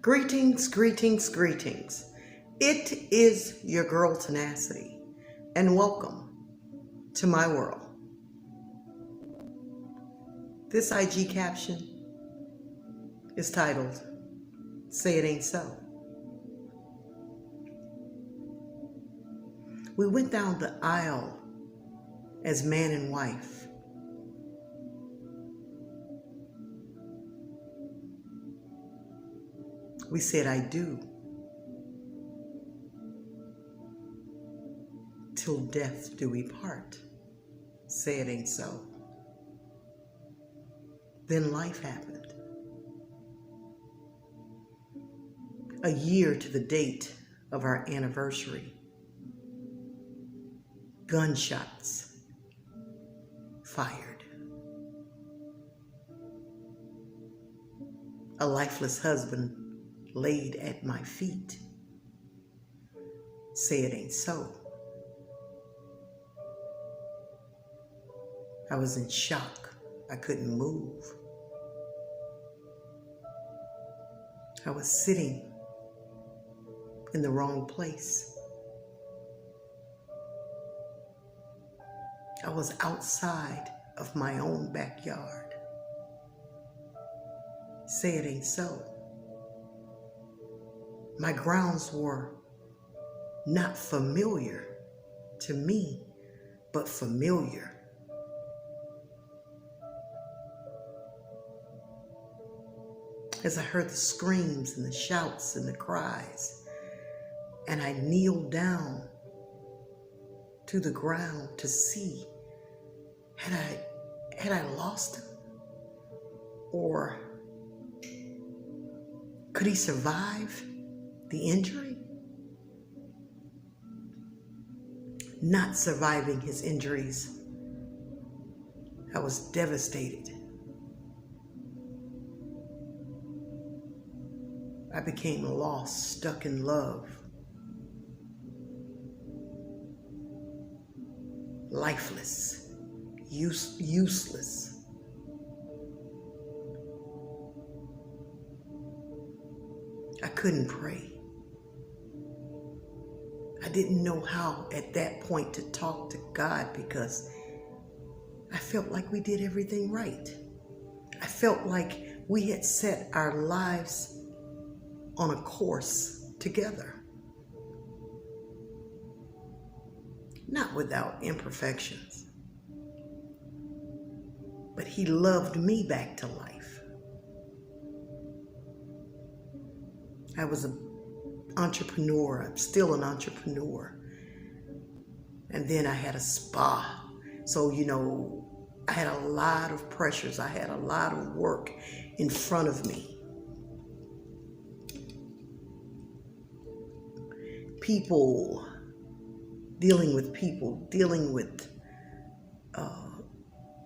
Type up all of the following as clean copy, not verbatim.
Greetings, greetings, greetings. It is your girl Tenacity, and welcome to my world. This IG caption is titled, Say It Ain't So. We went down the aisle as man and wife. We said, I do, till death do we part. Say it ain't so. Then life happened. A year to the date of our anniversary. Gunshots fired. A lifeless husband laid at my feet. Say it ain't so. I was in shock. I couldn't move. I was sitting in the wrong place. I was outside of my own backyard. Say it ain't so. My grounds were not familiar to me, but familiar. As I heard the screams and the shouts and the cries, and I kneeled down to the ground to see, had I lost him? Or could he survive the injury? Not surviving his injuries, I was devastated. I became lost, stuck in love. Lifeless, useless. I couldn't pray. I didn't know how at that point to talk to God because I felt like we did everything right. I felt like we had set our lives on a course together. Not without imperfections, but he loved me back to life. I was an entrepreneur. I'm still an entrepreneur. And then I had a spa. So, I had a lot of pressures. I had a lot of work in front of me. Dealing with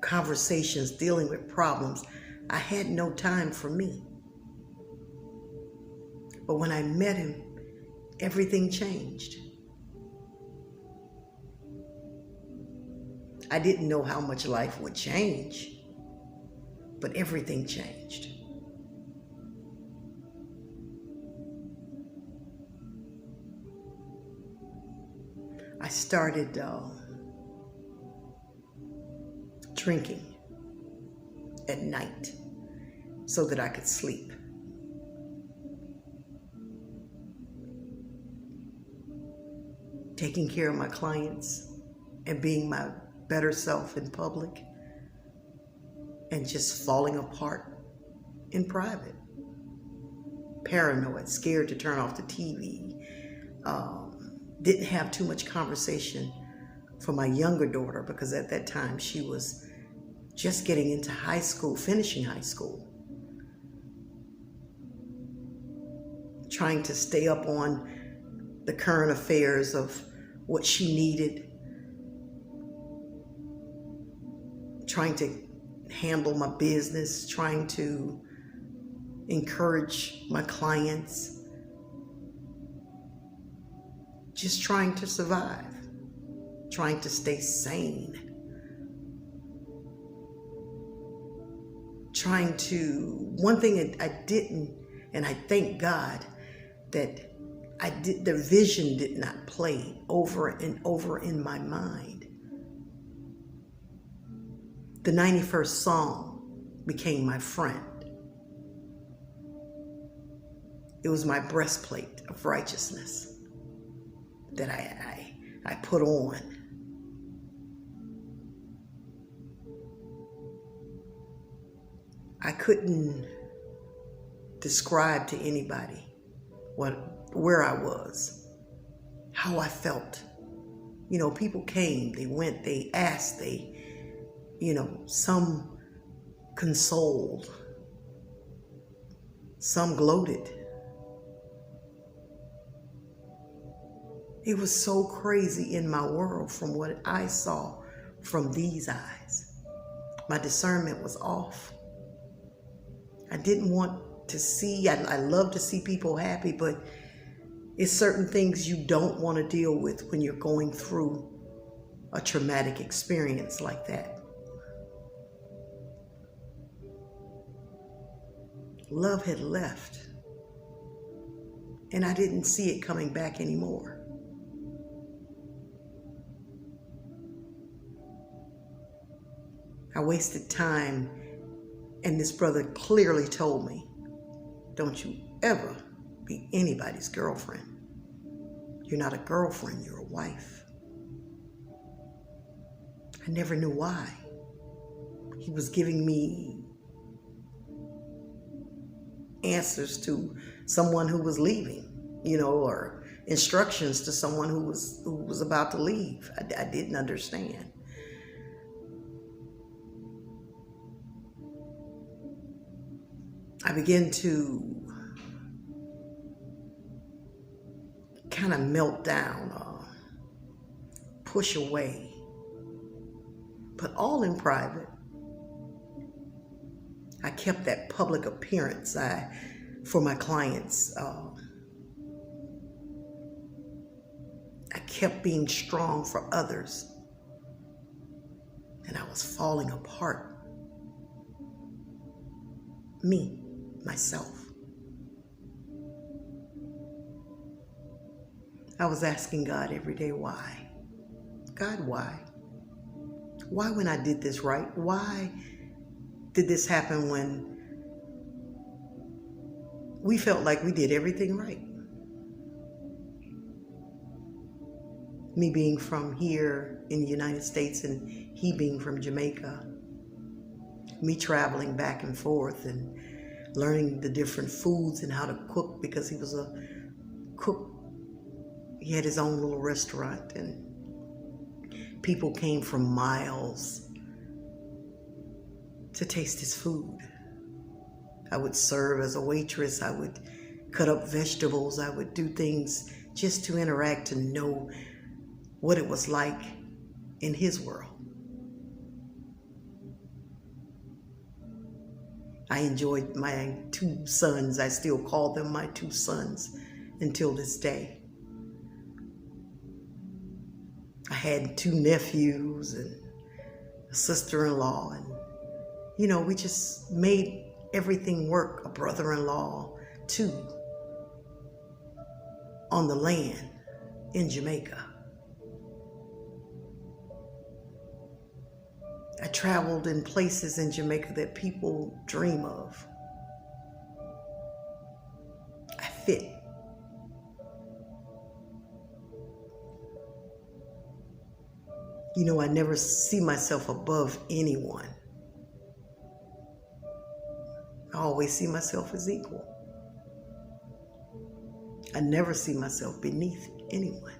conversations, dealing with problems. I had no time for me. But when I met him, everything changed. I didn't know how much life would change, but everything changed. I started drinking at night so that I could sleep. Taking care of my clients and being my better self in public, and just falling apart in private. Paranoid, scared to turn off the TV. Didn't have too much conversation for my younger daughter because at that time she was just getting into high school, finishing high school. Trying to stay up on the current affairs of what she needed. Trying to handle my business, trying to encourage my clients. Just trying to survive, trying to stay sane, one thing I didn't And I thank God that the vision did not play over and over in my mind. The 91st Psalm became my friend. It was my breastplate of righteousness that I put on. I couldn't describe to anybody where I was, how I felt. You know, people came, they went, they asked, some consoled, some gloated. It was so crazy in my world from what I saw from these eyes. My discernment was off. I didn't want to see, I love to see people happy, but it's certain things you don't want to deal with when you're going through a traumatic experience like that. Love had left, and I didn't see it coming back anymore. I wasted time, and this brother clearly told me, don't you ever be anybody's girlfriend. You're not a girlfriend, you're a wife. I never knew why. He was giving me answers to someone who was leaving, or instructions to someone who was about to leave. I didn't understand. I began to kind of melt down, push away, but all in private. I kept that public appearance for my clients. I kept being strong for others, and I was falling apart. Myself. I was asking God every day, why? God, why? Why when I did this right? Why did this happen when we felt like we did everything right? Me being from here in the United States and he being from Jamaica. Me traveling back and forth and learning the different foods and how to cook, because he was a cook. He had his own little restaurant, and people came from miles to taste his food. I would serve as a waitress. I would cut up vegetables. I would do things just to interact, to know what it was like in his world. I enjoyed my two sons. I still call them my two sons until this day. I had two nephews and a sister-in-law, and we just made everything work. A brother-in-law too, on the land in Jamaica. I traveled in places in Jamaica that people dream of. I fit. I never see myself above anyone. I always see myself as equal. I never see myself beneath anyone.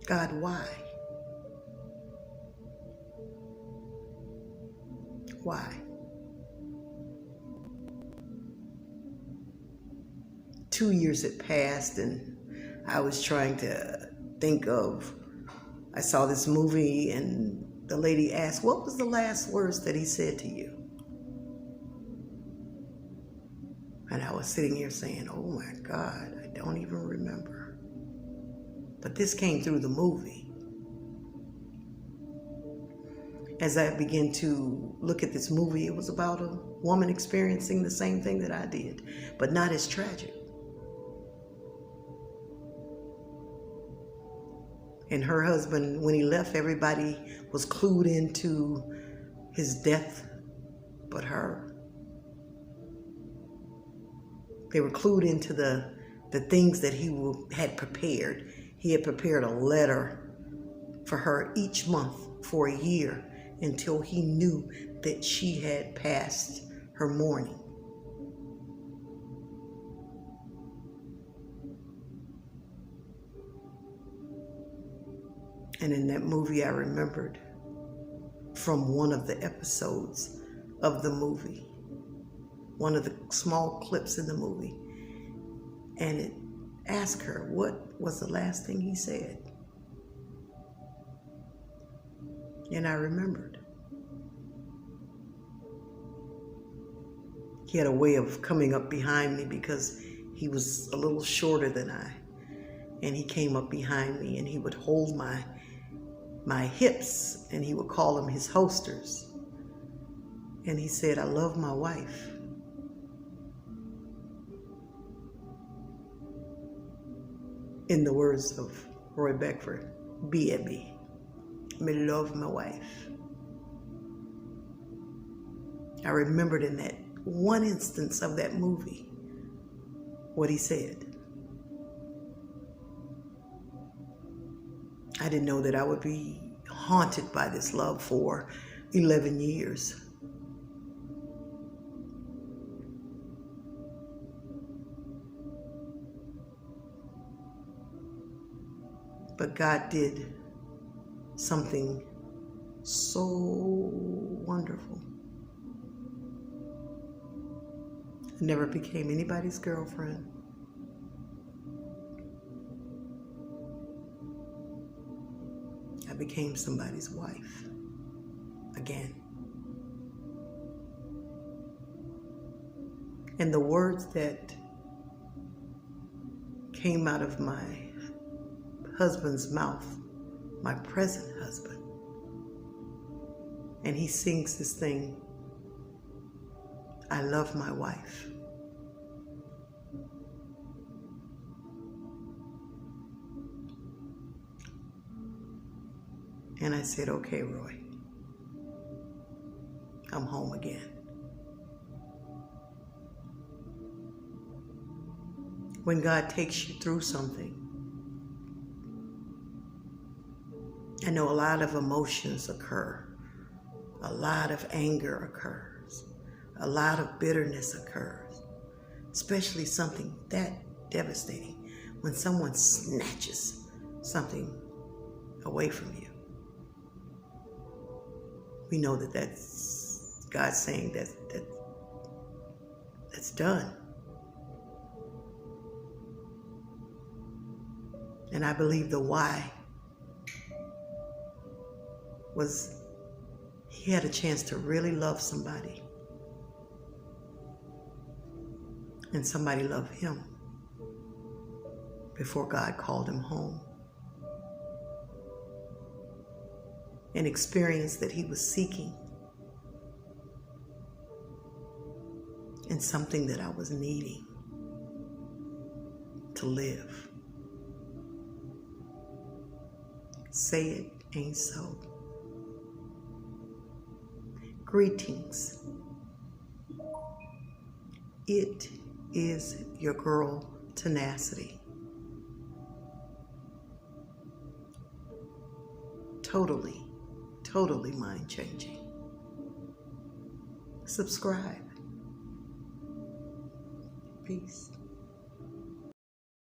God, why? Why? 2 years had passed, and I was trying to think of, I saw this movie, and the lady asked, what was the last words that he said to you? And I was sitting here saying, oh my God, I don't even remember. But this came through the movie. as I began to look at this movie, it was about a woman experiencing the same thing that I did, but not as tragic. And her husband, when he left, everybody was clued into his death but her. They were clued into the things that he had prepared. He had prepared a letter for her each month for a year until he knew that she had passed her mourning. And in that movie, I remembered from one of the episodes of the movie, one of the small clips in the movie, and it asked her, what was the last thing he said? And I remembered. He had a way of coming up behind me because he was a little shorter than I. And he came up behind me and he would hold my hips and he would call them his holsters. And he said, I love my wife. In the words of Roy Beckford, baby, me love my wife. I remembered in that one instance of that movie what he said. I didn't know that I would be haunted by this love for 11 years. But God did something so wonderful. I never became anybody's girlfriend. I became somebody's wife again. And the words that came out of my husband's mouth, my present husband, and he sings this thing, I love my wife. And I said, okay, Roy, I'm home again. When God takes you through something, I know a lot of emotions occur. A lot of anger occurs. A lot of bitterness occurs. Especially something that devastating when someone snatches something away from you. We know that that's God saying that's done. And I believe the why was he had a chance to really love somebody. And somebody loved him before God called him home. An experience that he was seeking. And something that I was needing to live. Say it ain't so. Greetings. It is your girl, Tenacity. Totally mind-changing. Subscribe. Peace.